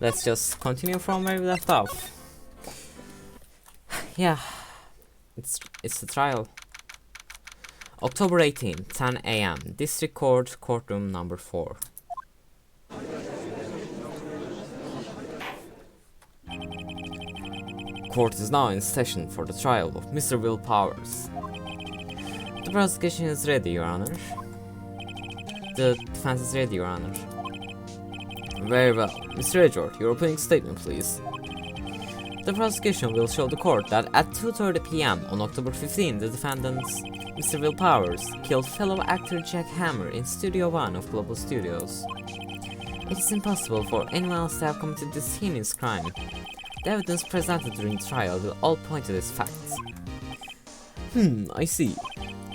let's just continue from where we left off. Yeah, it's the trial. October 18, 10 a.m. District Court, courtroom number 4. Court is now in session for the trial of Mr. Will Powers. The prosecution is ready, Your Honor. The defense is ready, Your Honor. Very well. Mr. Edward, your opening statement, please. The prosecution will show the court that at 2:30 p.m. on October 15, the defendant, Mr. Will Powers, killed fellow actor Jackhammer in Studio 1 of Global Studios. It is impossible for anyone else to have committed this heinous crime. The evidence presented during the trial will all point to this fact. I see.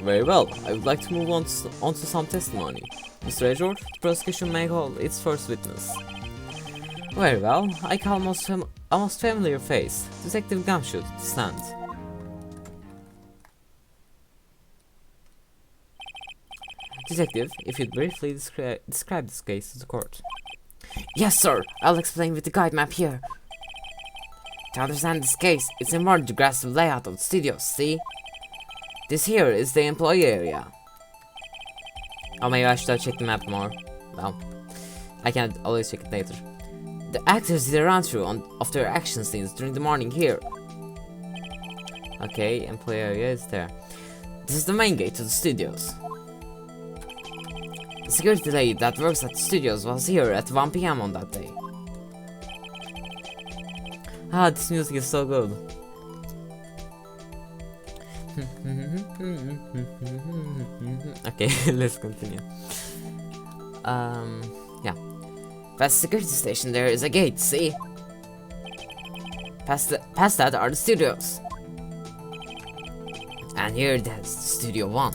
Very well, I would like to move on to some testimony. Mr. Edward, the prosecution may call its first witness. Very well, I call a most familiar face, Detective Gumshoe, to stand. Detective, if you'd briefly describe this case to the court. Yes, sir, I'll explain with the guide map here. To understand this case, it's important to grasp the layout of the studios, see? This here is the employee area. Oh, maybe I should check the map more. Well, I can always check it later. The actors did a run-through of their action scenes during the morning here. Okay, employee area is there. This is the main gate to the studios. The security lady that works at the studios was here at 1 p.m. on that day. Ah, this music is so good. Okay, let's continue. Yeah. Past the security station there is a gate, see? Past that are the studios. And here it is, Studio 1.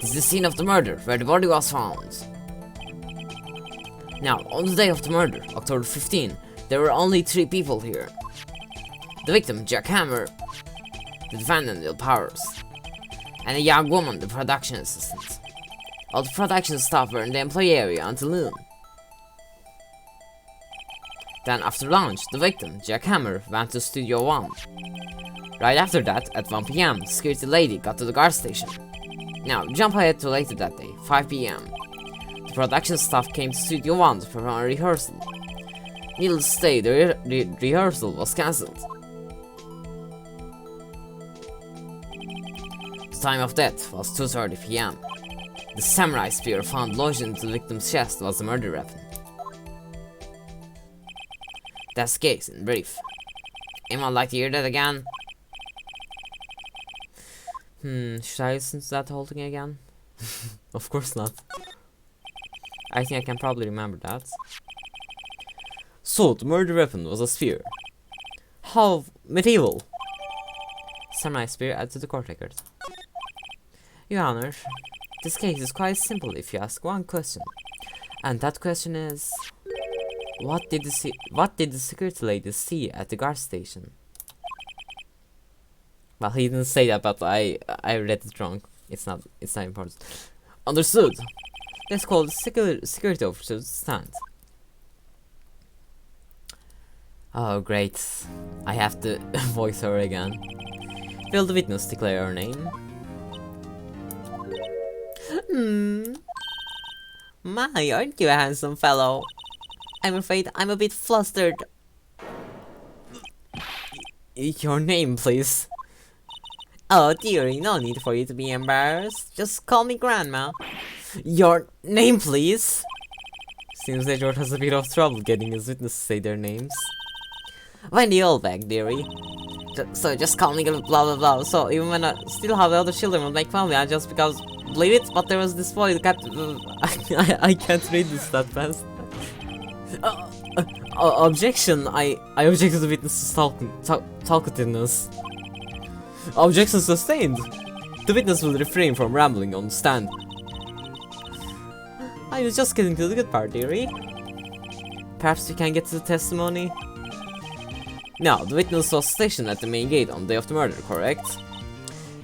This is the scene of the murder, where the body was found. Now, on the day of the murder, October 15, there were only 3 people here. The victim, Jackhammer, the defendant, Will Powers, and a young woman, the production assistant. All the production staff were in the employee area until noon. Then, after lunch, the victim, Jackhammer, went to Studio 1. Right after that, at 1 p.m., the security lady got to the guard station. Now, jump ahead to later that day, 5 p.m. The production staff came to Studio 1 to perform a rehearsal. Needless to say, the rehearsal was cancelled. The time of death was 2:30 p.m. The samurai spear found lodged into the victim's chest was the murder weapon. That's the case in brief. Anyone like to hear that again? Should I listen to that whole thing again? Of course not. I think I can probably remember that. So, the murder weapon was a spear. How medieval! Samurai spear added to the court record. Your Honor, this case is quite simple if you ask one question. And that question is... What did the security lady see at the guard station? Well, he didn't say that, but I read it wrong. It's not important. Understood. Let's call the security officer to stand. Oh, great. I have to voice her again. Will the witness declare her name? My, aren't you a handsome fellow? I'm afraid I'm a bit flustered. Your name, please. Oh, dearie, no need for you to be embarrassed. Just call me Grandma. Your name, please. Seems that George has a bit of trouble getting his witness to say their names. Wendy Olbeck, dearie. So just call me blah blah blah. So even when I still have the other children will make fun of me, just because believe it, but there was this boy that kept I can't read this that fast. Objection, I object to the witness's talkativeness. Objection sustained. The witness will refrain from rambling on the stand. I was just getting to the good part, dearie. Perhaps we can get to the testimony? Now, the witness was stationed at the main gate on the day of the murder, correct?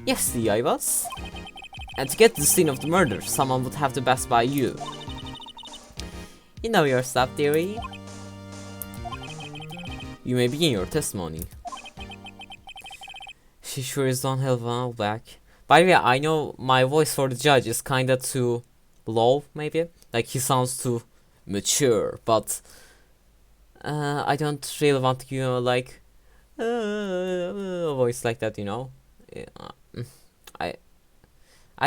Yes, I was. And to get to the scene of the murder, someone would have to pass by you. You know your stuff, dearie. You may begin your testimony. She sure is on hell of back. By the way, I know my voice for the judge is kinda too low, maybe. Like, he sounds too mature, but I don't really want to give like a voice like that, you know. I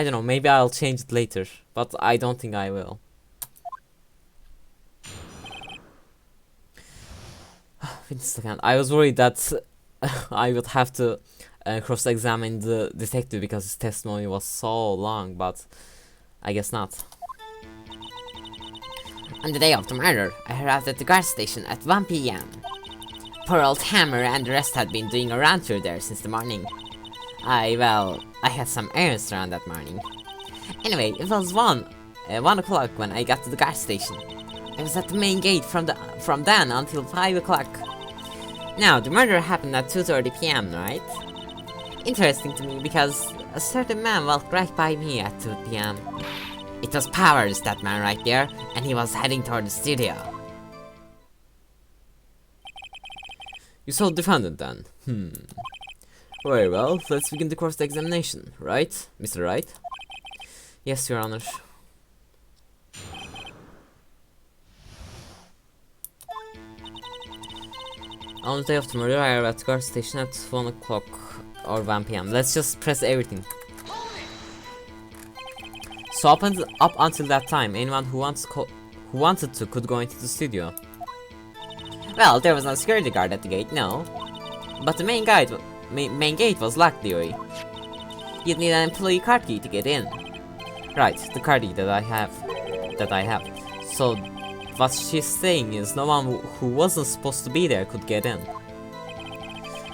don't know, maybe I'll change it later, but I don't think I will. I was worried that I would have to cross-examine the detective because his testimony was so long, but I guess not. On the day of the murder, I arrived at the gas station at 1 PM. Poor old Hammer and the rest had been doing a round through there since the morning. I had some errands around that morning. Anyway, it was 1 o'clock when I got to the gas station. I was at the main gate from then until 5 o'clock. Now, the murder happened at 2:30 PM, right? Interesting to me because a certain man walked right by me at 2 PM. It was Powers, that man right there, and he was heading toward the studio. You saw the defendant then? Very well, let's begin the cross-examination, right, Mr. Wright? Yes, Your Honor. On the day of the murder, I arrived at the guard station at 1 o'clock or 1 PM. Let's just press everything. So up until that time, anyone who wanted to could go into the studio. Well, there was no security guard at the gate, no. But the main gate was locked, dearie. You'd need an employee card key to get in. Right, the card key that I have. So what she's saying is no one who wasn't supposed to be there could get in.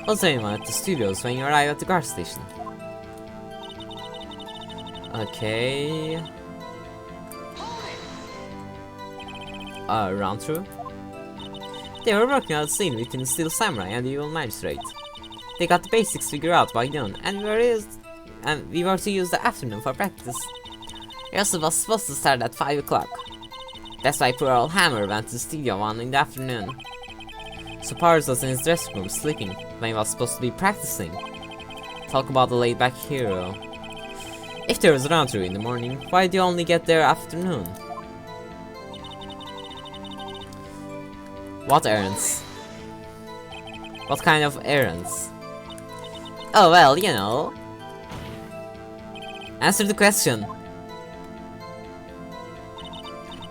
Was there anyone at the studios when you arrived at the guard station? Okay. Round through. They were working out a scene between the Steel Samurai and the Evil Magistrate. They got the basics figured out by noon, and we were to use the afternoon for practice. Rehearsal was supposed to start at 5 o'clock. That's why poor old Hammer went to the studio 1 in the afternoon. So Powers was in his dressing room sleeping when he was supposed to be practicing. Talk about the laid-back hero. If there was a round through in the morning, why did you only get there afternoon? What errands? What kind of errands? Oh well, you know. Answer the question.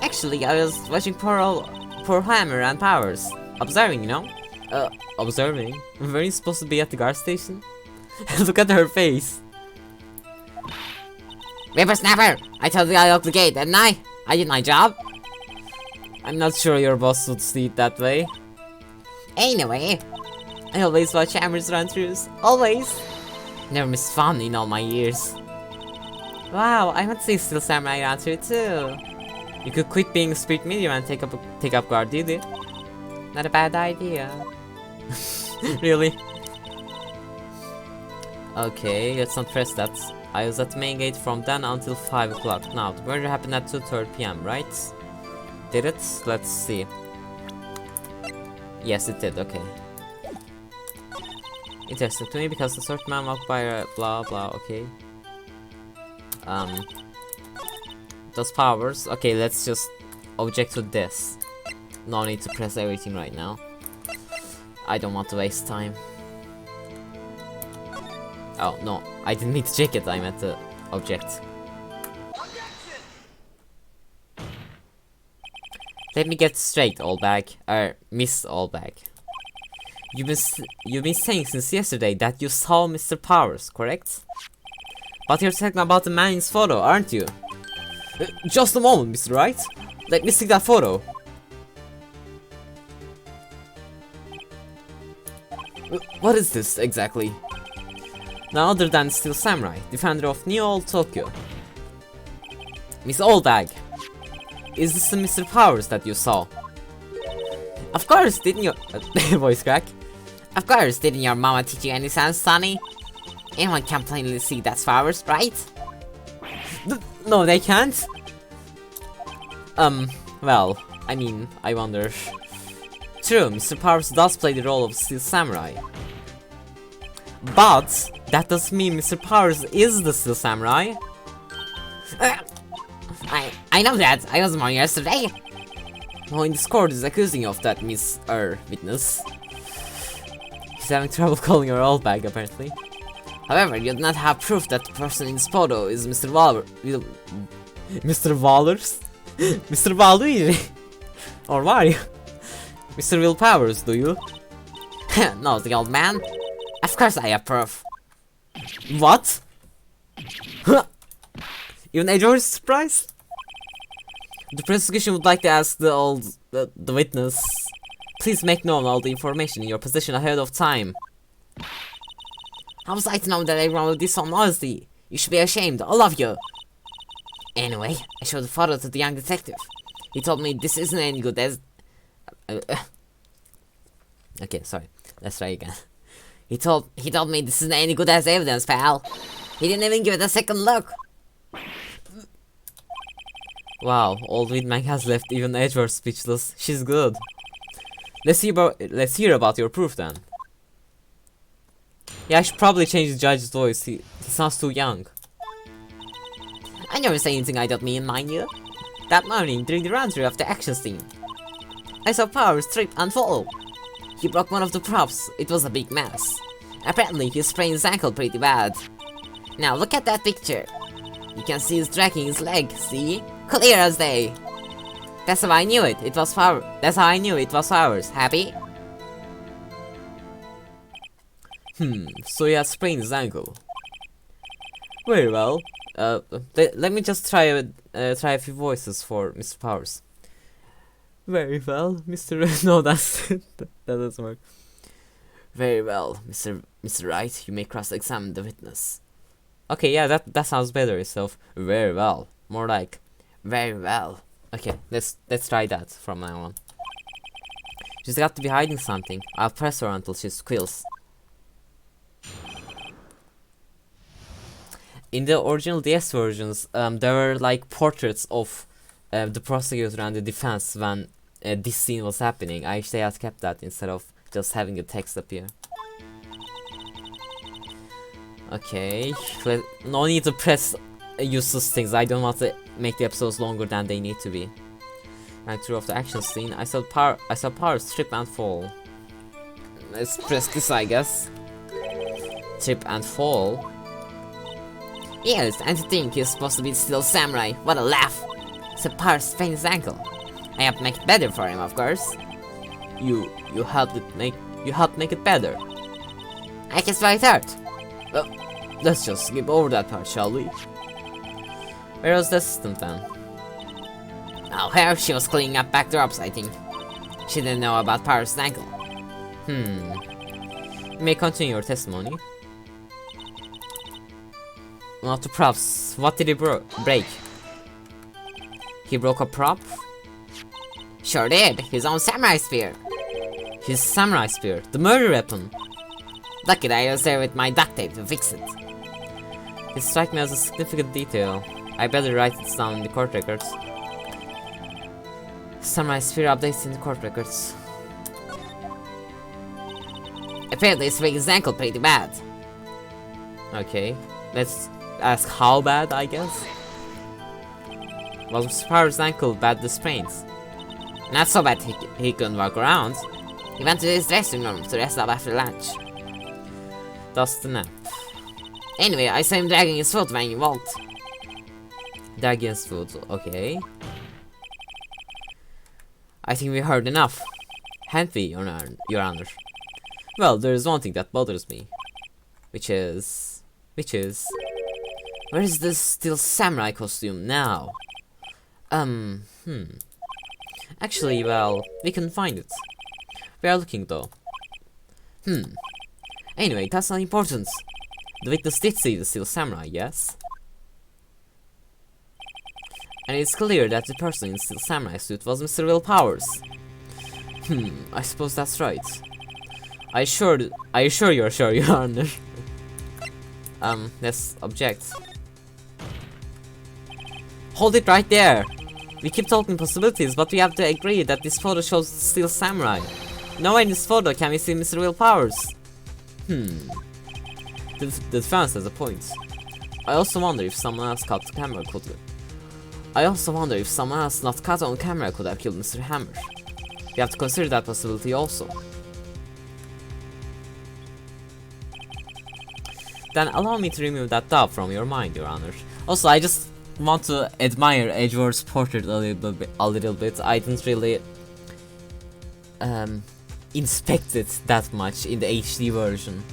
Actually, I was watching poor Hammer and Powers. Observing, you know? Observing? Were you supposed to be at the guard station? Look at her face. Whippersnapper! I told you I locked the gate, didn't I? I did my job. I'm not sure your boss would see it that way. Anyway, I always watch Hammer's run-throughs. Always! Never missed fun in all my years. Wow, I want to see Steel Samurai run-through too. You could quit being a spirit medium and take up guard duty. Not a bad idea. Really? Okay, let's not press that. I was at the main gate from then until 5 o'clock. Now, the murder happened at 2:30 PM, right? Did it? Let's see. Yes, it did, okay. Interesting to me because the certain man walked by blah blah, okay. Those Powers. Okay, let's just object to this. No need to press everything right now. I don't want to waste time. Oh, no. I didn't need to check it. I meant to object. Let me get straight, old bag. Miss Old Bag. You've been saying since yesterday that you saw Mr. Powers, correct? But you're talking about the man in his photo, aren't you? Just a moment, Mr. Wright. Let me see that photo. What is this, exactly? None other than Steel Samurai, defender of New Old Tokyo. Miss Old Bag, is this the Mr. Powers that you saw? Of course, didn't you? Voice crack. Of course, didn't your mama teach you any sense, Sonny? Anyone can plainly see that's Powers, right? No, they can't. Well, I mean, I wonder. True, Mr. Powers does play the role of Steel Samurai. But that doesn't mean Mr. Powers is the Steel Samurai. I know that. I was more yesterday. No one in this court is accusing you of that, Miss Witness. He's having trouble calling her old bag, apparently. However, you do not have proof that the person in this photo is Mr. Mr. Wallers? Mr. Waluigi? Or Mario? Mr. Will Powers, do you? No, the old man. Of course I have proof. What? Even Edward is surprised? The prosecution would like to ask the witness. Please make known all the information in your possession ahead of time. How was I to know that everyone would do so noisy? You should be ashamed, all of you. Anyway, I showed the photo to the young detective. He told me this isn't any good as... Okay, sorry. Let's try again. He told me this isn't any good as evidence, pal. He didn't even give it a second look. Wow, old Windman has left even Edward speechless. She's good. Let's hear about your proof then. Yeah, I should probably change the judge's voice. He sounds too young. I never say anything I don't mean, mind you. That morning, during the run-through of the action scene, I saw Powers trip and fall. He broke one of the props. It was a big mess. Apparently, he sprained his ankle pretty bad. Now look at that picture. You can see he's dragging his leg, see? Clear as day. That's how I knew it. That's how I knew it was Powers. Happy? So he has sprained his ankle. Very well. Let me just try a few voices for Mr. Powers. Very well, Mr. No, that doesn't work. Very well, Mr. Wright. You may cross-examine the witness. Okay, yeah, that sounds better itself. Very well. More like, very well. Okay, let's try that from now on. She's got to be hiding something. I'll press her until she squeals. In the original DS versions, there were like portraits of the prosecutor and the defense when this scene was happening. I wish they had kept that instead of just having the text appear. Okay, no need to press useless things. I don't want to make the episodes longer than they need to be. Right through of the action scene, I saw Powers trip and fall. Let's press this, I guess. Trip and fall. Yes, and to think he's supposed to be still samurai. What a laugh! So Powers sprained his ankle. I have to make it better for him, of course. You helped make it better. I guess what I thought. Well, let's just skip over that part, shall we? Where was the assistant then? Oh, her, she was cleaning up backdrops, I think. She didn't know about Powers' ankle. You may continue your testimony. Not the props. What did he break? He broke a prop? Sure did. His own samurai spear. His samurai spear? The murder weapon? Lucky that I was there with my duct tape to fix it. It strikes me as a significant detail. I better write it down in the court records. Samurai spear updates in the court records. Apparently he sprained his ankle pretty bad. Okay, let's ask how bad, I guess. Was Mr. Powers' ankle bad the sprains? Not so bad he couldn't walk around. He went to his dressing room to rest up after lunch. That's the nap. Anyway, I saw him dragging his foot when he walked. Dragging his foot, okay. I think we heard enough. Haven't we, Your Honor? Well, there is one thing that bothers me. Which is... Where is this still samurai costume now? Actually, well, we can find it. We are looking though. Anyway, that's not important. The witness did see the steel samurai, yes? And it's clear that the person in the steel samurai suit was Mr. Will Powers. I suppose that's right. Are you sure you're sure, Your Honor? Let's object. Hold it right there! We keep talking possibilities, but we have to agree that this photo shows Steel Samurai. Nowhere in this photo can we see Mr. Will Powers. The fans has a point. I also wonder if someone else caught the camera could. I also wonder if someone else not caught on camera could have killed Mr. Hammer. We have to consider that possibility also. Then allow me to remove that doubt from your mind, Your Honor. Also, I just want to admire Edward's portrait a little bit. I didn't really inspect it that much in the HD version.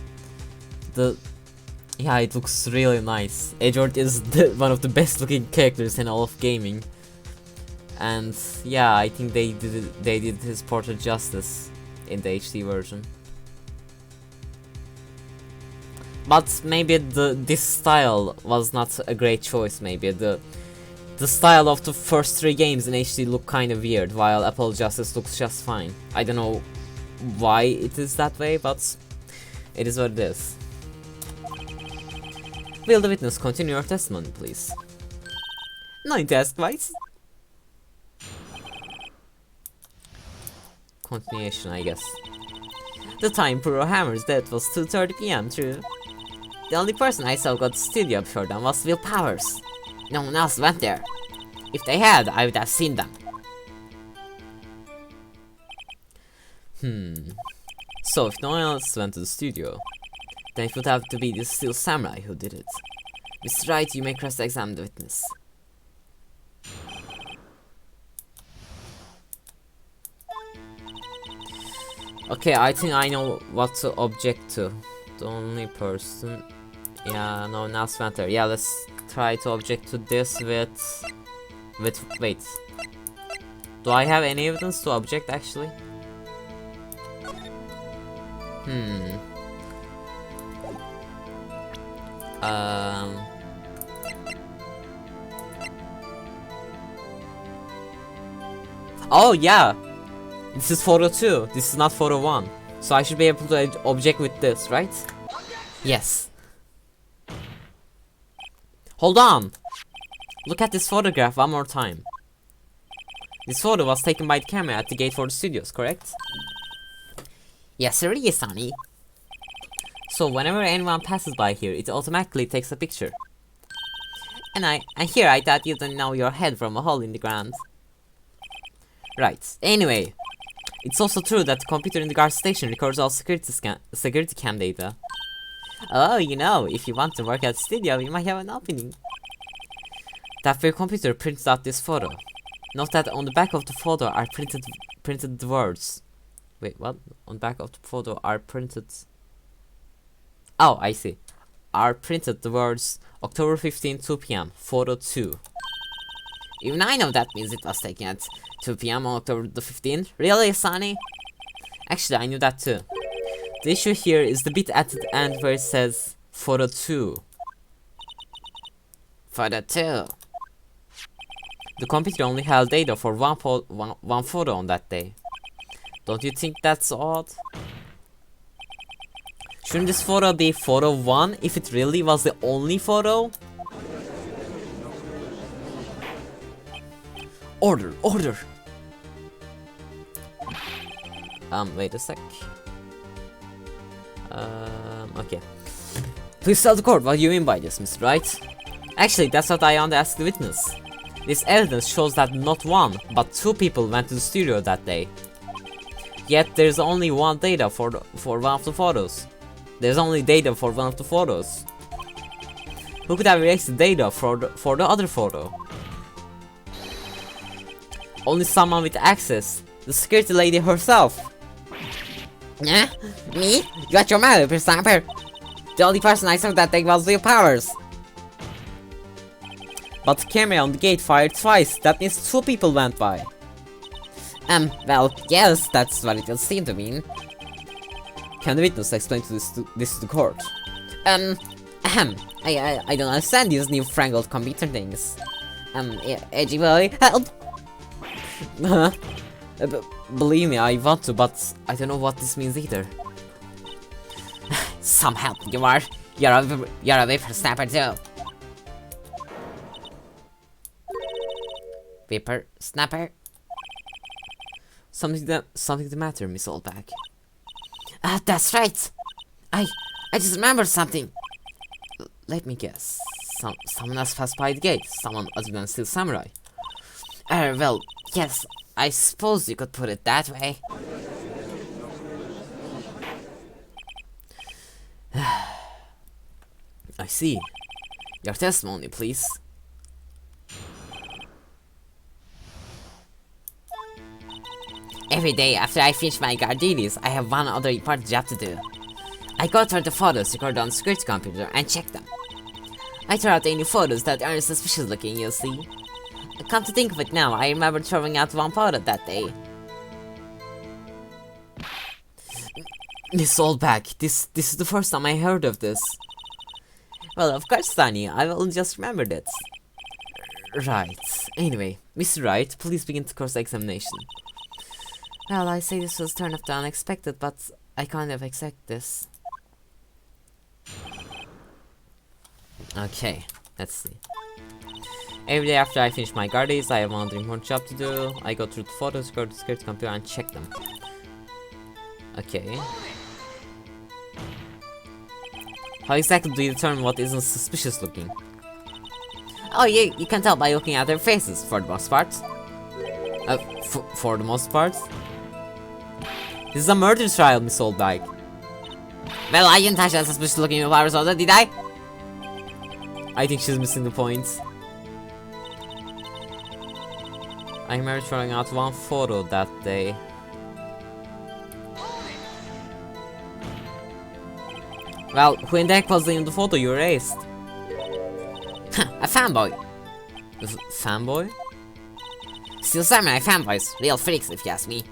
Yeah, it looks really nice. Edward is one of the best looking characters in all of gaming. And yeah, I think they did his portrait justice in the HD version. But maybe this style was not a great choice. Maybe the style of the first 3 games in HD look kind of weird, while Apple Justice looks just fine. I don't know why it is that way, but it is what it is. Will the witness continue your testimony, please? No need to ask twice. Continuation, I guess. The time Pro Hammer's death was 2:30 PM, true. The only person I saw got to the studio before them was Will Powers. No one else went there. If they had, I would have seen them. So if no one else went to the studio, then it would have to be the Steel Samurai who did it. Mr. Wright, you may cross-examine the witness. Okay, I think I know what to object to. The only person... Yeah, no one else went there. Yeah, let's try to object to this with... Wait. Do I have any evidence to object, actually? Oh, yeah! This is photo 2, this is not photo 1. So I should be able to object with this, right? Yes. Hold on! Look at this photograph one more time. This photo was taken by the camera at the gate for the studios, correct? Yes, sir, yes, honey. So whenever anyone passes by here, it automatically takes a picture. And here I thought you didn't know your head from a hole in the ground. Right, anyway. It's also true that the computer in the guard station records all security cam data. Oh, you know, if you want to work at the studio, you might have an opening. That very computer printed out this photo. Note that on the back of the photo are printed the words. Wait, what? On the back of the photo are printed... Oh, I see. Are printed the words October 15, 2 PM, photo 2. Even I know that means it was taken at 2 PM on October the 15th. Really, Sonny? Actually, I knew that too. The issue here is the bit at the end where it says photo 2. Photo 2. The computer only held data for one photo on that day. Don't you think that's odd? Shouldn't this photo be photo 1 if it really was the only photo? Order! Wait a sec. Okay. Please tell the court what you mean by this, Mr. Wright. Actually, that's what I want to ask the witness. This evidence shows that not 1, but 2 people went to the studio that day. Yet there's only one data for one of the photos. There's only data for one of the photos. Who could have erased the data for the other photo? Only someone with access. The security lady herself. Yeah? Me? You got your mouth open, sniper. The only person I saw that day was Will Powers. But the camera on the gate fired twice. That means 2 people went by. Well, yes, that's what it will seem to mean. Can the witness explain this to the court? I don't understand these new fangled computer things. Edgy boy, help! Believe me, I want to, but I don't know what this means either. Some help, you are. You're a whippersnapper too. Whipper snapper. Something the matter, Miss Oldback? Ah, that's right. I just remembered something. Let me guess. Someone else passed by the gate. Someone other than Steel Samurai. Well, yes. I suppose you could put it that way. I see. Your testimony, please. Every day after I finish my Gardelis, I have one other important job to do. I go through the photos recorded on the security computer and check them. I throw out any photos that aren't suspicious looking, you see. Come to think of it now, I remember throwing out one photo that day. Miss Oldback, this is the first time I heard of this. Well, of course, Sonny, I will just remember that. Right. Anyway, Mr. Wright, please begin the course examination. Well, I say this was turned of the unexpected, but I kind of expect this. Okay, let's see. Every day after I finish my Gardelis, I have one other important job to do. I go through the photos, go to the security computer and check them. Okay. How exactly do you determine what isn't suspicious looking? Oh, you can tell by looking at their faces, for the most part. For the most part? This is a murder trial, Miss Oldback. Well, I didn't touch that suspicious looking flowers order, did I? I think she's missing the point. I remember throwing out one photo that day. Well, who in the heck was in the photo you erased? A fanboy. Fanboy? Steel Samurai fanboys, real freaks if you ask me.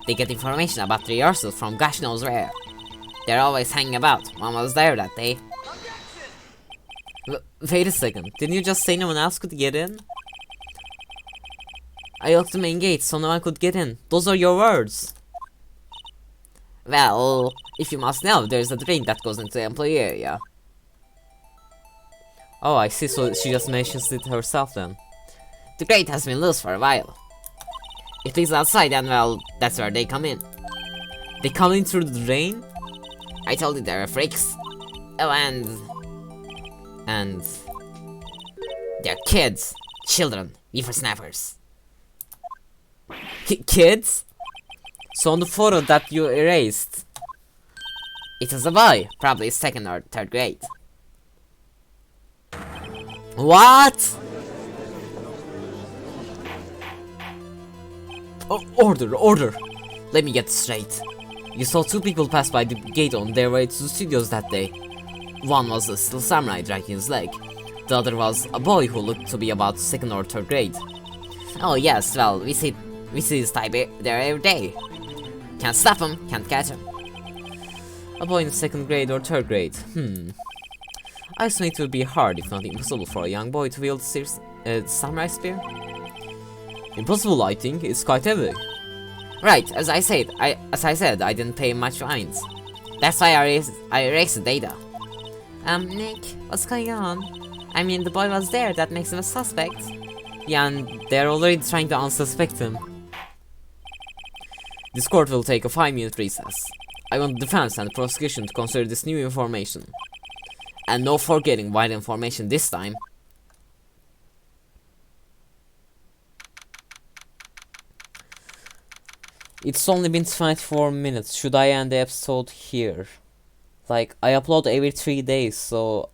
They get information about the rehearsals from gosh knows where. They're always hanging about. One was there that day. Wait a second, didn't you just say no one else could get in? I locked the main gate so no one could get in. Those are your words. Well, if you must know, there's a drain that goes into the employee area. Oh, I see, so she just mentions it herself then. The grate has been loose for a while. If it's outside, then well, that's where they come in. They come in through the drain? I told you they're freaks. Oh, and they're kids, children, whippersnappers. Kids? So on the photo that you erased, it was a boy, probably 2nd or 3rd grade. What? Order! Let me get this straight. You saw 2 people pass by the gate on their way to the studios that day. One was a Steel Samurai dragging his leg. The other was a boy who looked to be about 2nd or 3rd grade. Oh yes, well, we see this type there every day. Can't stop him, can't catch him. A boy in 2nd grade or 3rd grade. I assume it would be hard, if not impossible, for a young boy to wield a samurai spear. Impossible, I think. It's quite heavy. Right, as I said, I didn't pay much mind. That's why I erased the data. Nick, what's going on? I mean, the boy was there, that makes him a suspect. Yeah, and they're already trying to unsuspect him. This court will take a 5-minute recess. I want the defense and the prosecution to consider this new information. And no forgetting vital information this time. It's only been 24 minutes. Should I end the episode here? Like, I upload every 3 days, so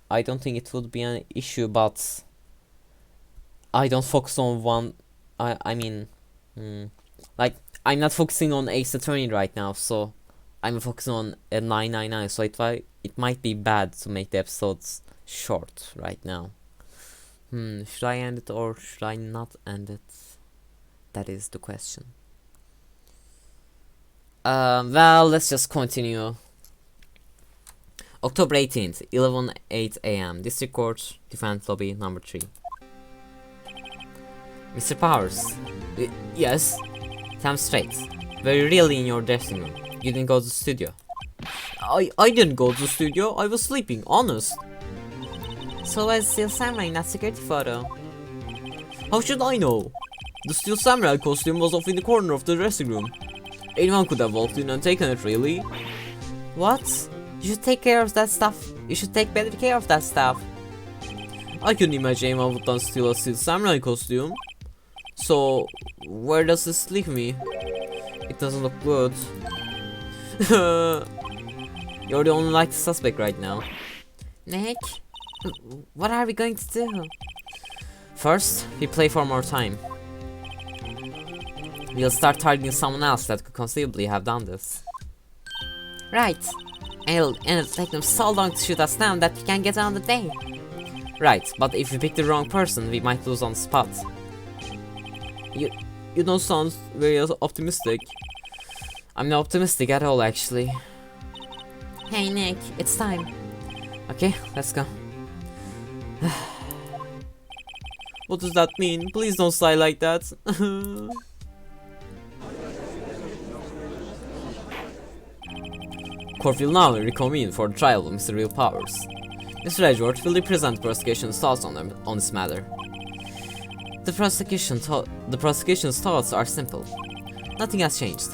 I don't think it would be an issue, but I don't focus on one. Like, I'm not focusing on Ace Attorney right now, so I'm focusing on a 999, so it might be bad to make the episodes short right now. Should I end it or should I not end it? That is the question. Well, let's just continue. October 18th, 11:08 AM. District Court, Defense Lobby, number 3. Mr. Powers. Yes? Tell me straight. Were you really in your dressing room? You didn't go to the studio? I didn't go to the studio. I was sleeping, honest. So was Steel Samurai in that security photo? How should I know? The steel samurai costume was off in the corner of the dressing room. Anyone could have walked in and taken it, really. What? You should take care of that stuff. You should take better care of that stuff. I couldn't imagine anyone would not steal a steel samurai costume. So, where does this leave me? It doesn't look good. You're the only likely suspect right now. Nick, what are we going to do? First, we play for more time. We'll start targeting someone else that could conceivably have done this. Right. And it'll take them so long to shoot us down that we can't get on the day. Right, but if we pick the wrong person, we might lose on the spot. You don't sound very optimistic. I'm not optimistic at all, actually. Hey Nick, it's time. Okay, let's go. What does that mean? Please don't sigh like that. Court will now reconvene for the trial of Mr. Real Powers. Mr. Edgeworth will represent the prosecution's thoughts on this matter. The prosecution's thoughts are simple. Nothing has changed.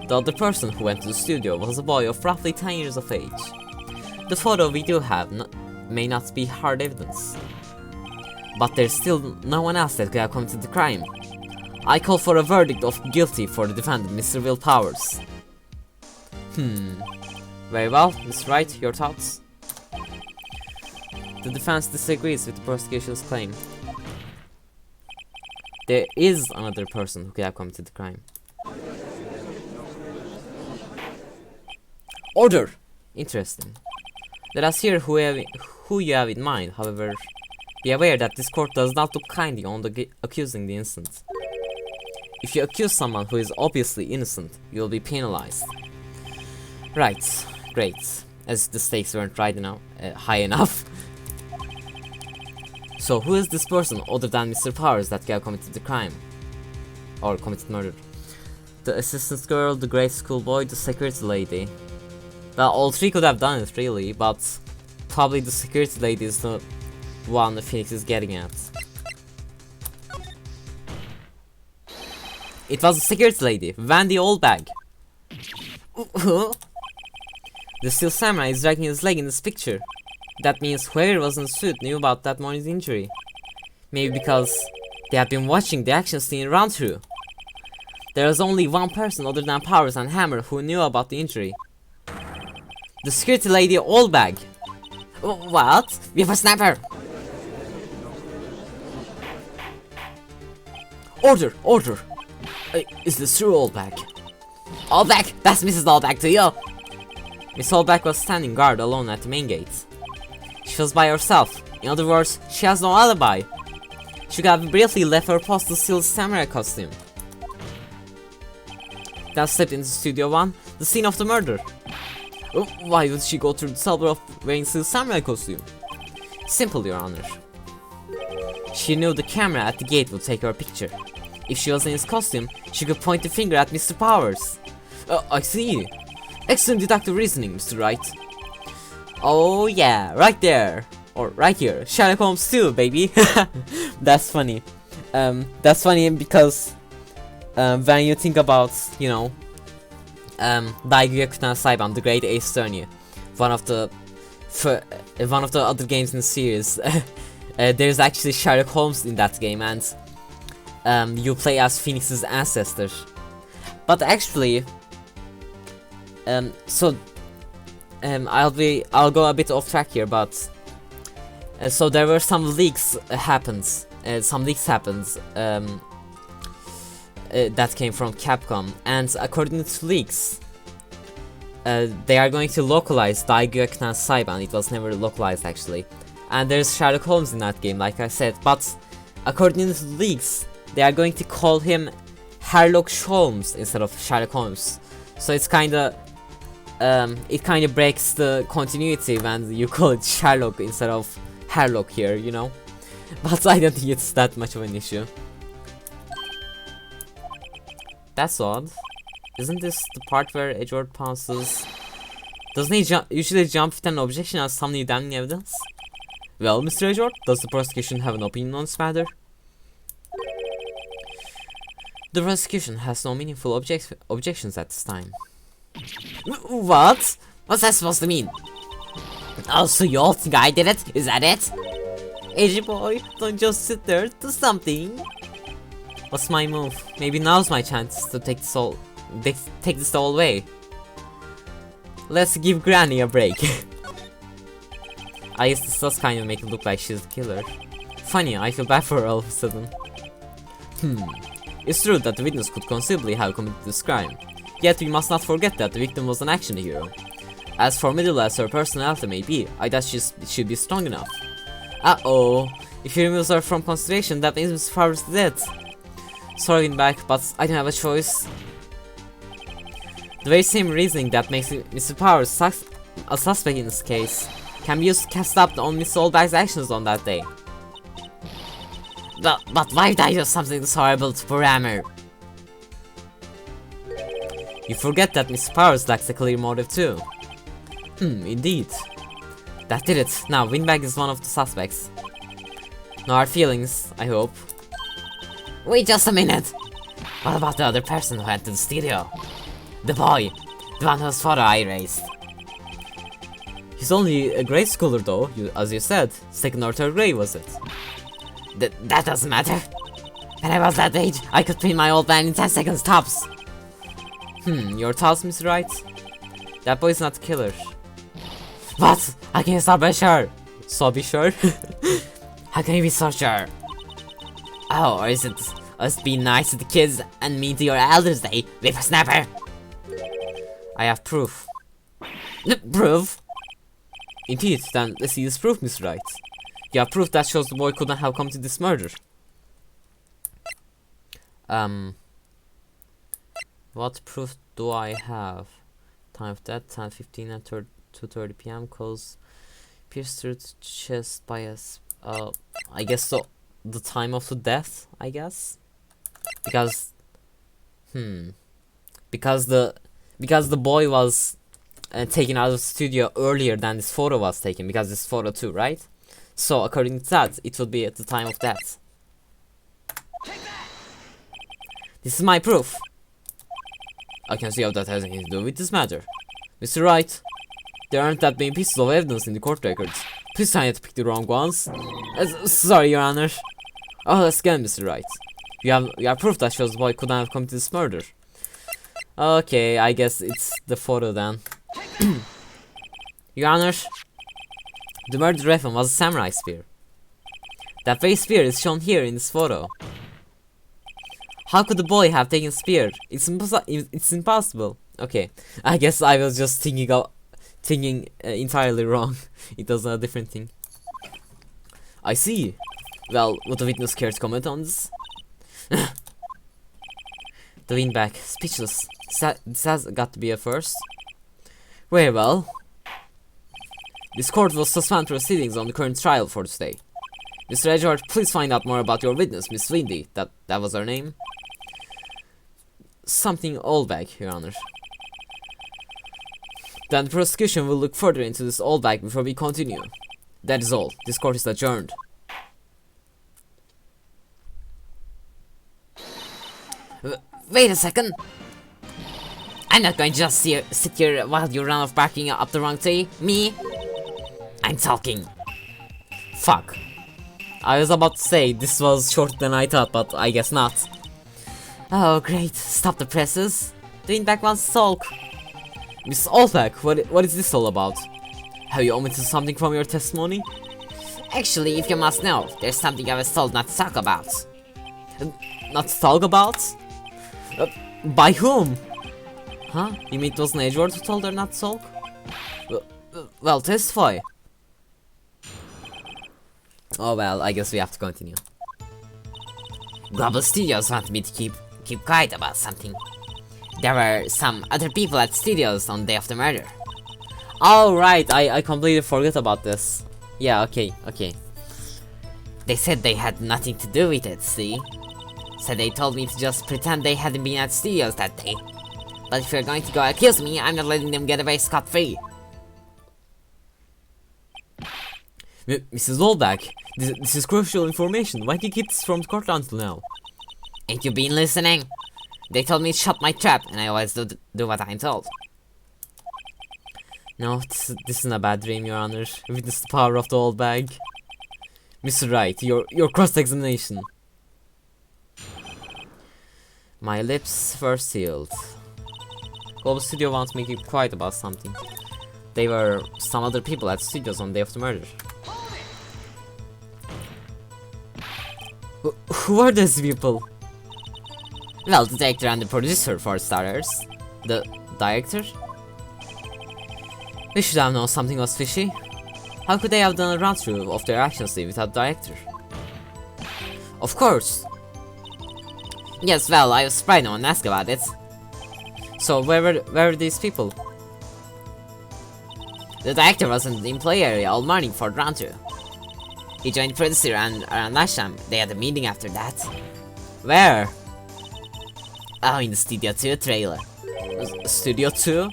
The other person who went to the studio was a boy of roughly 10 years of age. The photo we do have may not be hard evidence, but there's still no one else that could have committed the crime. I call for a verdict of guilty for the defendant, Mr. Will Powers. Very well, Mr. Wright, your thoughts? The defense disagrees with the prosecution's claim. There is another person who could have committed the crime. Order! Interesting. Let us hear who you have in mind. However, be aware that this court does not look kindly on accusing the innocent. If you accuse someone who is obviously innocent, you will be penalized. Right, great. As the stakes weren't high enough. So who is this person other than Mr. Powers that could have committed the crime? Or committed murder? The assistant girl, the grade school boy, the security lady. Well, all three could have done it really, but probably the security lady is the one the Phoenix is getting at. It was the security lady, Vandy Oldbag. The steel samurai is dragging his leg in this picture. That means whoever was in the suit knew about that morning's injury. Maybe because they have been watching the action scene run through. There was only one person other than Powers and Hammer who knew about the injury. The security lady Oldbag. What? We have a sniper! Order! Order! Is this true, Oldbag? Oldbag! That's Mrs. Oldbag to you! Miss Oldbag was standing guard alone at the main gate. She was by herself. In other words, she has no alibi. She could have briefly left her post to steal the samurai costume. Then slipped into Studio 1, the scene of the murder. Why would she go through the trouble of wearing the samurai costume? Simple, Your Honor. She knew the camera at the gate would take her picture. If she was in his costume, she could point the finger at Mr. Powers. I see. Excellent deductive reasoning, Mr. Wright. Oh yeah, right there. Or right here. Sherlock Holmes 2, baby. That's funny. That's funny because when you think about, you know, Daiguya Saiban, the Great Ace Attorney, one of the other games in the series, there's actually Sherlock Holmes in that game, and you play as Phoenix's ancestor. But actually, I'll go a bit off track here, but so there were some leaks happened that came from Capcom, and according to leaks, they are going to localize Daiguya Saiban. It was never localized actually, and there's Sherlock Holmes in that game, like I said, but according to leaks, they are going to call him Sherlock Holmes instead of Sherlock Holmes. So it's kinda it kinda breaks the continuity when you call it Sherlock instead of Herlock here, you know. But I don't think it's that much of an issue. That's odd. Isn't this the part where Edgeworth pounces? Doesn't he usually jump with an objection as some new damning evidence? Well, Mr. Edward, does the prosecution have an opinion on this matter? The prosecution has no meaningful objections at this time. What? What's that supposed to mean? Oh, so you all think I did it? Is that it? Edgy boy, don't just sit there, do something. What's my move? Maybe now's my chance to take this all away. Let's give Granny a break. I guess this does kind of make it look like she's the killer. Funny, I feel bad for her all of a sudden. It's true that the witness could conceivably have committed this crime. Yet we must not forget that the victim was an action hero. As formidable as her personality may be, I doubt she'd be strong enough. Uh-oh. If he removes her from consideration, that means Mr. Powers is dead. Sorry, Winback, but I don't have a choice. The very same reasoning that makes Mr. Powers a suspect in this case can be used to cast doubt on Mr. Oldback's actions on that day. But why did I do something this horrible to poor Hammer? You forget that Mr. Powers lacks a clear motive too. Indeed. That did it. Now, Winbag is one of the suspects. No hard feelings, I hope. Wait just a minute! What about the other person who went to the studio? The boy! The one whose photo I erased. He's only a grade schooler though, as you said. Second or third grade, was it? That doesn't matter. When I was that age, I could print my old man in 10 seconds tops. Your thoughts, Mr. Wright? That boy's not the killer. What? How can you so be sure? So be sure? How can you be so sure? Oh, or is it us being nice to the kids and mean to your elders day, whippersnapper? I have proof. Proof? Indeed, then let's see this proof, Mr. Wright. You have proof that shows the boy couldn't have committed this murder. What proof do I have? Time of death, 10:15 and 2:30 p.m. Cause pierced through the chest by a I guess so. The time of the death, I guess, because because the boy was taken out of the studio earlier than this photo was taken, because this photo too, right? So according to that, it would be at the time of death. This is my proof. I can see how that has anything to do with this matter. Mr. Wright, there aren't that many pieces of evidence in the court records. Please try not to pick the wrong ones. Sorry, Your Honor. Oh, let's again, Mr. Wright. You have proof that shows the boy couldn't have committed this murder. Okay, I guess it's the photo then. Your Honor, the murdered weapon was a samurai spear. That very spear is shown here in this photo. How could the boy have taken a spear? It's impossible. Okay, I guess I was just thinking entirely wrong. It was a different thing. I see. Well, would the witness care to comment on this? The Winback, speechless. This has got to be a first. Very well. This court will suspend proceedings on the current trial for today. Mr. Edward, please find out more about your witness, Miss Windy. That was her name. Something Oldback, Your Honor. Then the prosecution will look further into this Oldback before we continue. That is all. This court is adjourned. Wait a second. I'm not going to just sit here while you run off barking up the wrong tree. Me? I'm talking. Fuck. I was about to say this was shorter than I thought, but I guess not. Oh great, stop the presses. The Winback wants to sulk. Miss Oldback, what is this all about? Have you omitted something from your testimony? Actually, if you must know, there's something I was told not to talk about. Not to talk about? By whom? Huh? You mean it was an Edward who told her not to sulk? Well, testify. Oh well, I guess we have to continue. Global Studios wanted me to keep quiet about something. There were some other people at studios on the day of the murder. Oh right, I completely forgot about this. Yeah, okay. They said they had nothing to do with it, see? So they told me to just pretend they hadn't been at studios that day. But if you're going to go accuse me, I'm not letting them get away scot-free. Mrs. Olbeck, this is crucial information. Why did you keep this from the court until now? Ain't you been listening? They told me to shut my trap, and I always do what I'm told. No, this isn't a bad dream, Your Honor. Witness the power of the old bag. Mr. Wright, your cross-examination. My lips were sealed. Global Studio wants me to keep quiet about something. They were some other people at studios on the day of the murder. Who are these people? Well, the director and the producer, for starters. The director? We should have known something was fishy. How could they have done a run-through of their actions without the director? Of course. Yes, well, I was surprised no one asked about it. So where were these people? The director was in the employee area all morning for the run-through. He joined the producer and around lunchtime they had a meeting after that. Where? Oh, in the Studio 2 trailer. Studio 2?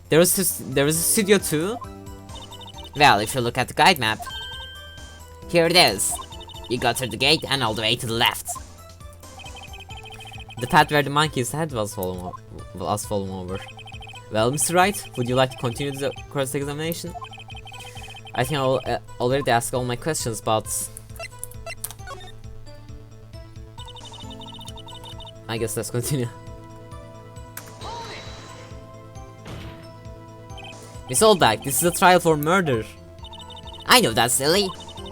There was a Studio 2? Well, if you look at the guide map, here it is. You go through the gate and all the way to the left. The path where the monkey's head was fallen over. Well, Mr. Wright, would you like to continue the cross-examination? I think I already asked all my questions, but I guess let's continue. Miss Oldback, this is a trial for murder. I know that's silly.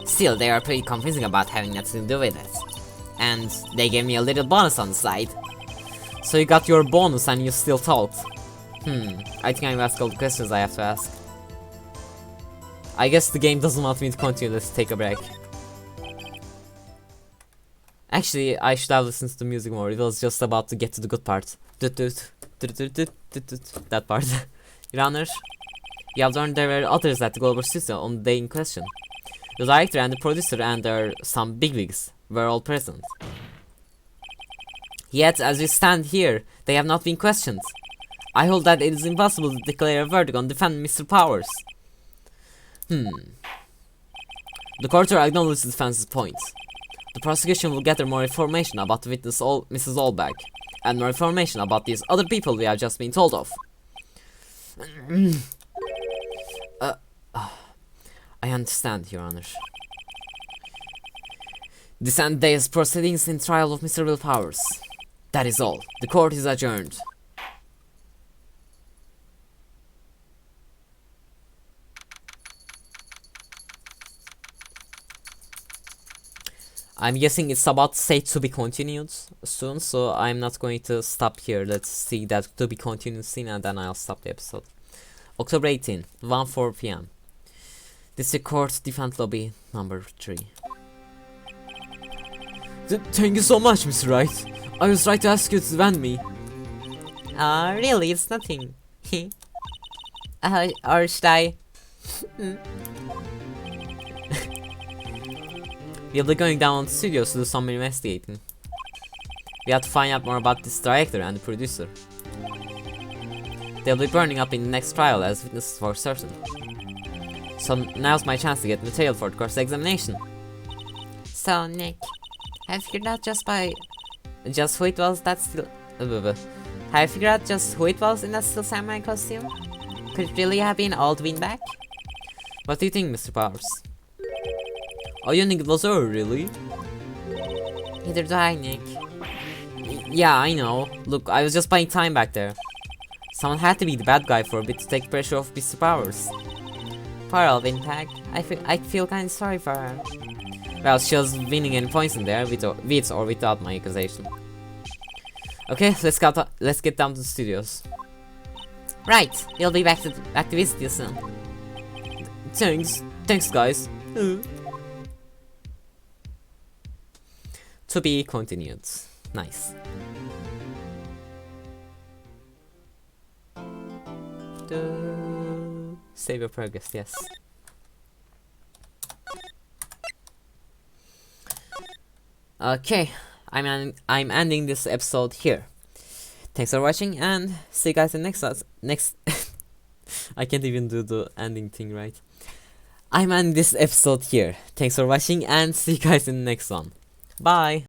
Still, they are pretty convincing about having nothing to do with it. And they gave me a little bonus on the side. So you got your bonus and you still talked. I think I've asked all the questions I have to ask. I guess the game doesn't want me to continue, let's take a break. Actually, I should have listened to the music more, it was just about to get to the good part. That part. Your Honor, you have learned there were others at the Global Studio on the day in question. The director and the producer and some bigwigs were all present. Yet, as we stand here, they have not been questioned. I hold that it is impossible to declare a verdict on defending Mr. Powers. The court acknowledges the defense's point. The prosecution will gather more information about the witness Mrs. Olbeck, and more information about these other people we have just been told of. I understand, Your Honor. This end day's proceedings in trial of Mr. Will Powers. That is all. The court is adjourned. I'm guessing it's about to say to be continued soon, so I'm not going to stop here. Let's see that to be continued scene and then I'll stop the episode. October 18, 1:04 p.m. District Court, Defense Lobby, number 3. Thank you so much, Mr. Wright. I was trying to ask you to defend me. Really, it's nothing. Or should I? We'll be going down to the studios to do some investigating. We have to find out more about this director and the producer. They'll be burning up in the next trial as witnesses for certain. So now's my chance to get material for the course examination. So, Nick, have you figured out just who it was that still... Have you figured out just who it was in that Steel Samurai costume? Could it really have been Aldwin back? What do you think, Mr. Powers? Oh, you think it was her, really? Neither do I, Nick. Yeah, I know. Look, I was just buying time back there. Someone had to be the bad guy for a bit to take pressure off Mr. Powers. Poor Aldwin Tag. I feel kinda sorry for her. Well, she was winning any points in there, with or without my accusation. Okay, let's get down to the studios. Right, we'll be back to visit you soon. Thanks guys. To be continued. Nice. Save your progress, yes. Okay, I'm ending this episode here. Thanks for watching and see you guys in next I can't even do the ending thing right. I'm ending this episode here. Thanks for watching and see you guys in the next one. Bye!